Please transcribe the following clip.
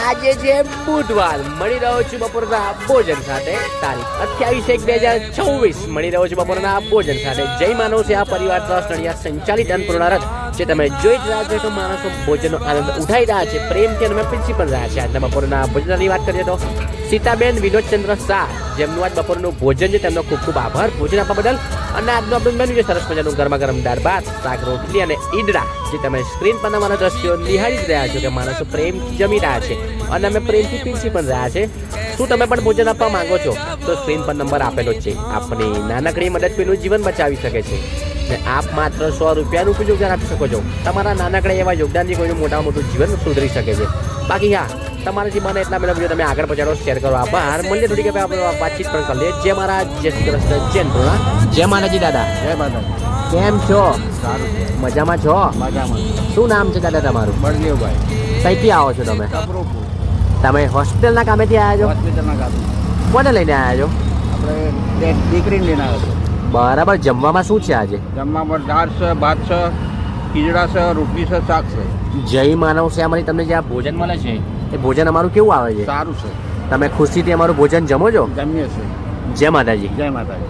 આજે છે બુધવાર, મળી રહ્યો છું બપોરના ભોજન સાથે. તારીખ 28/1/2024 મળી રહ્યો છું બપોરના ભોજન સાથે. જય માનવ છે આ પરિવાર ટ્રસ્ટ નડિયાદ સંચાલિત અન્નપૂર્ણા રથ જે તમે જોઈ જ રહ્યા છો કે માણસો ભોજનનો આનંદ ઉઠાવી રહ્યા છે પ્રેમથી, અને પ્રિન્સિપલ રહ્યા છે. આજના બપોરના ભોજનની વાત કરીએ તો સીતાબેન વિનોદચંદ્ર શાહ, જેમનું આજ બપોરનું ભોજન છે, તેમનો ખૂબ ખૂબ આભાર ભોજન આપવા બદલ. અને આજનું આપણું મેનુ છે સરસ મજાનું ગરમા ગરમ દાળ ભાત, શાક, રોટલી અને ઈદડા, જે તમે સ્ક્રીન પરના મારા દ્રશ્યો નિહાળી જ રહ્યા છો કે માણસો પ્રેમથી જમી રહ્યા છે અને અમે પ્રેમથી પીરસી પણ રહ્યા છે. શું તમે પણ ભોજન આપવા માંગો છો તો સ્ક્રીન પર નંબર આપેલો જ છે. આપની નાનકડી મદદ કોઈનું જીવન બચાવી શકે છે ને આપ માત્ર 100 રૂપિયાનું પણ યોગદાન આપી શકો છો. તમારા નાનકડા એવા યોગદાનથી કોઈનું મોટામાં મોટું જીવન સુધરી શકે છે. બાકી હા, તમારાથી મને એટલા બધા વિડીયો તમે આગળ પહોંચાડો, શેર કરો. આભાર. મળીએ થોડી કે આપણે વાતચીત પણ કરી લઈએ. જય મહારાજ, જય શ્રી કૃષ્ણ, જય અન્નપૂર્ણા. જય માતાજી દાદા. જય માતાજી. કેમ છો? સારું છે. મજામાં છો? મજામાં. શું નામ છે દાદા તમારું? બળદેવભાઈ. કઈથી આવો છો તમે? કપરોપુર તમે હોસ્પિટલના કામેથી આવ્યા છો? હોસ્પિટલના કામ. કોને લઈને આવ્યા છો? આપણે દીકરીને લઈને આવ્યો હતો. બરાબર. જમવામાં શું છે આજે? જમવા પર દાળ છે, ભાત છે, ખીચડા છે, રોટલી છે, શાક છે. જય માનવ સેવામાંથી તમને જે આ ભોજન મળે છે એ ભોજન અમારું કેવું આવે છે? સારું છે. તમે ખુશીથી અમારું ભોજન જમો છો? જમીએ છીએ. જય માતાજી. જય માતાજી.